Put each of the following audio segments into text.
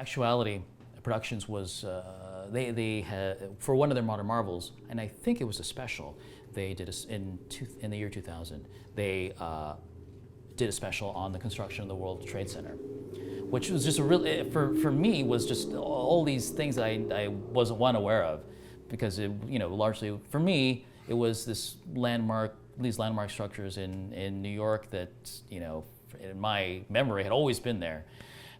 Actuality Productions was they had, for one of their modern marvels, and I think it was a special. They did in the year 2000. They did a special on the construction of the World Trade Center, which was just a really, for me, was just all these things that I wasn't unaware of, because it, largely for me it was these landmark structures in New York that, in my memory had always been there.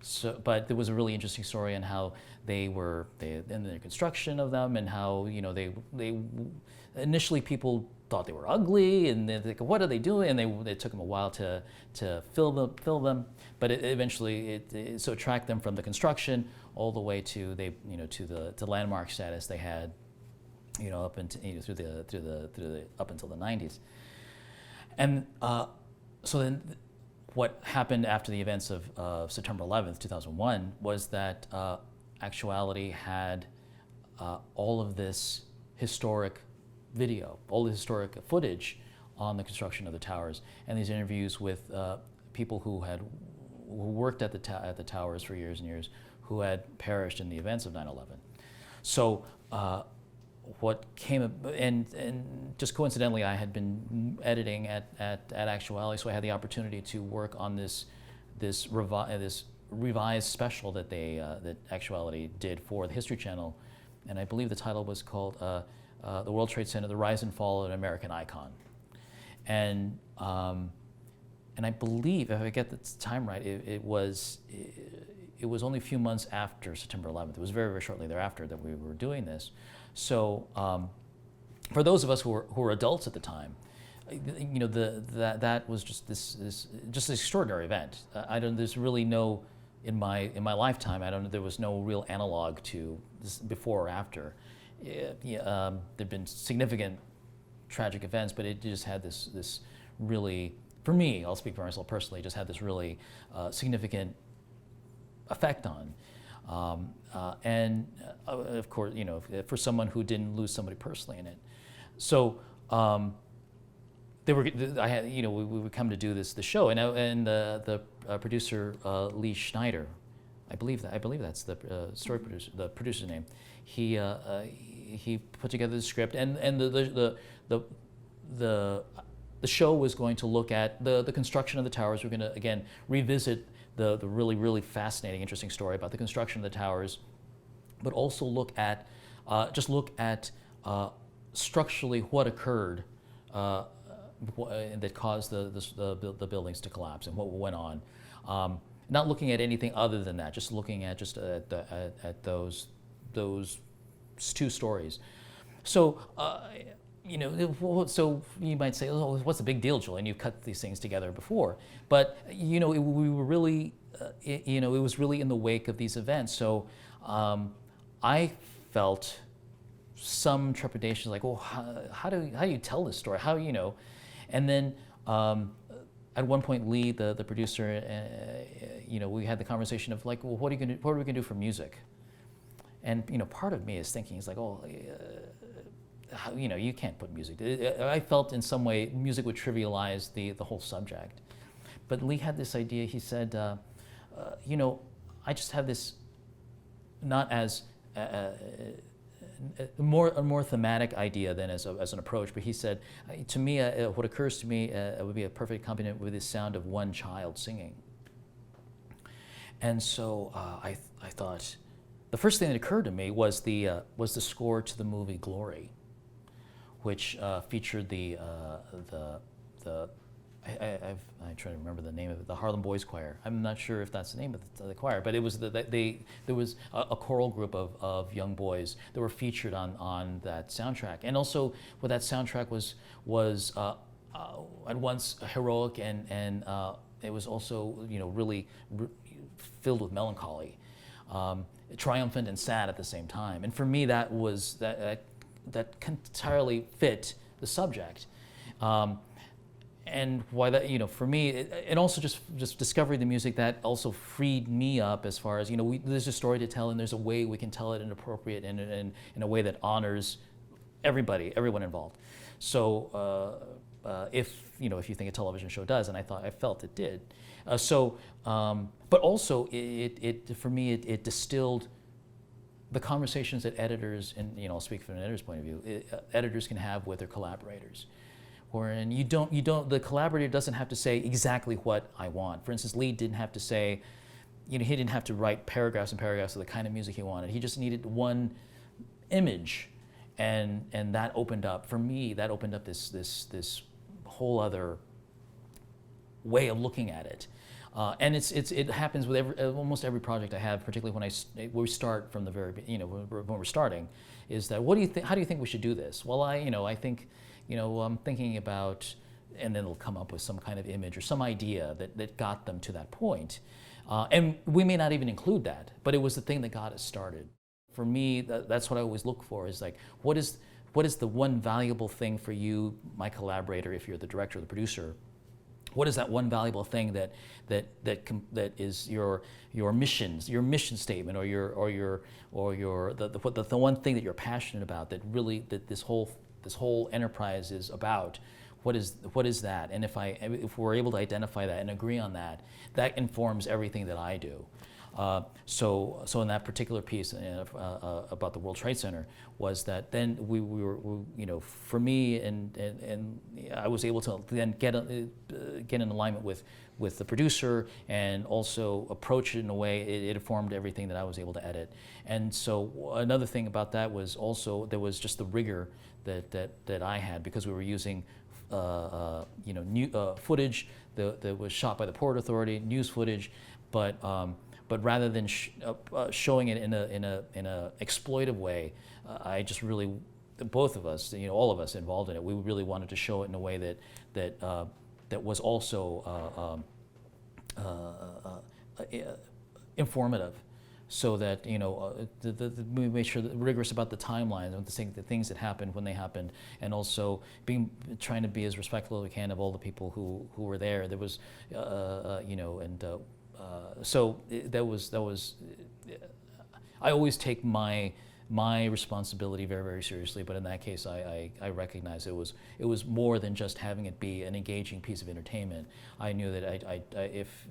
So, but there was a really interesting story on how they in the construction of them, and how they initially people thought they were ugly, and they're like, what are they doing? And it took them a while to fill them, but eventually so it tracked them from the construction all the way to the landmark status they had, up into up until the 90s, and so then. What happened after the events of September 11th, 2001, was that Actuality had all of this historic video, all the historic footage on the construction of the towers, and these interviews with people who worked at the towers for years and years, who had perished in the events of 9/11. So what came, and just coincidentally, I had been editing at Actuality, so I had the opportunity to work on this revised special that that Actuality did for the History Channel, and I believe the title was called "The World Trade Center: The Rise and Fall of an American Icon," and I believe, if I get the time right, it was only a few months after September 11th. It was very, very shortly thereafter that we were doing this. So, for those of us who were adults at the time, that was just this extraordinary event. There's really no, in my lifetime, there was no real analog to this before or after. There've been significant tragic events, but it just had this really, for me, I'll speak for myself personally, just had this really significant effect on. And of course, for someone who didn't lose somebody personally in it. So we would come to do the show, and the producer Lee Schneider, I believe that's the story producer, the producer's name. He put together the script, and the show was going to look at the construction of the towers. We're going to again revisit the really, really fascinating, interesting story about the construction of the towers, but also look at structurally what occurred that caused the buildings to collapse and what went on. Not looking at anything other than that, just looking at those two stories. So. So you might say, "Oh, what's the big deal, Julian? You've cut these things together before." But we were really, it was really in the wake of these events. So I felt some trepidation, like, "Oh, how do you tell this story? How?" And then at one point, Lee, the producer, we had the conversation of like, "Well, what are we gonna do for music?" And part of me is thinking, it's like, "Oh." You can't put music. I felt in some way music would trivialize the whole subject. But Lee had this idea. He said, I just have this, not as a more thematic idea than as an approach. But he said, to me, what occurs to me would be a perfect accompaniment with the sound of one child singing. And so I thought, the first thing that occurred to me was the score to the movie Glory, which featured I try to remember the name of it, the Harlem Boys Choir. I'm not sure if that's the name of the choir, but it was there was a choral group of young boys that were featured on that soundtrack, and also what that soundtrack was at once heroic and it was also really filled with melancholy, triumphant and sad at the same time. And for me, that entirely fit the subject. And why that, for me, and also just discovering the music, that also freed me up as far as, there's a story to tell, and there's a way we can tell it in appropriate and in a way that honors everyone involved. So if you think a television show does, and I felt it did. But also it for me it distilled the conversations that editors, and I'll speak from an editor's point of view, editors can have with their collaborators. Wherein the collaborator doesn't have to say exactly what I want. For instance, Lee didn't have to say, he didn't have to write paragraphs and paragraphs of the kind of music he wanted. He just needed one image, and that opened up, for me, this whole other way of looking at it. And it happens with almost every project I have, particularly when we start from the very, when we're starting, is that how do you think we should do this? Well, I think, I'm thinking about, and then they'll come up with some kind of image or some idea that got them to that point. And we may not even include that, but it was the thing that got us started. For me, that's what I always look for, is like, what is the one valuable thing for you, my collaborator, if you're the director or the producer? What is that one valuable thing that is your mission statement, or the one thing that you're passionate about, that this whole enterprise is about? What is that? And if we're able to identify that and agree on that, that informs everything that I do. So in that particular piece about the World Trade Center, was that then we were, for me, and I was able to then get in alignment with the producer, and also approach it in a way it informed everything that I was able to edit. And so another thing about that was also there was just the rigor that I had, because we were using footage that was shot by the Port Authority, news footage, but rather than showing it in a exploitive way, I just really, both of us, all of us involved in it, we really wanted to show it in a way that was also informative, so that we made sure that rigorous about the timelines and the things that happened when they happened, and also trying to be as respectful as we can of all the people who were there. There was so that was I always take my responsibility very, very seriously, but in that case I recognize it was more than just having it be an engaging piece of entertainment. I knew that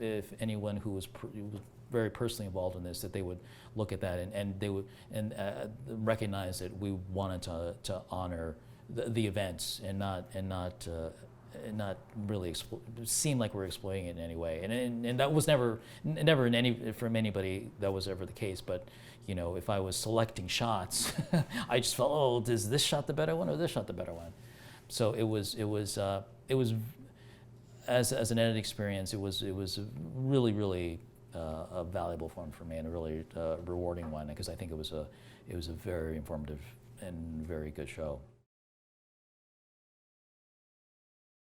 if anyone who was very personally involved in this, that they would look at that and they would recognize that we wanted to honor the events, and not really seem like we're exploiting it in any way. And that was never from anybody that was ever the case. But if I was selecting shots, I just felt, oh, is this shot the better one, or this shot the better one? So it was as an edit experience, it was really, really a valuable one for me, and a really rewarding one, because I think it was a very informative and very good show.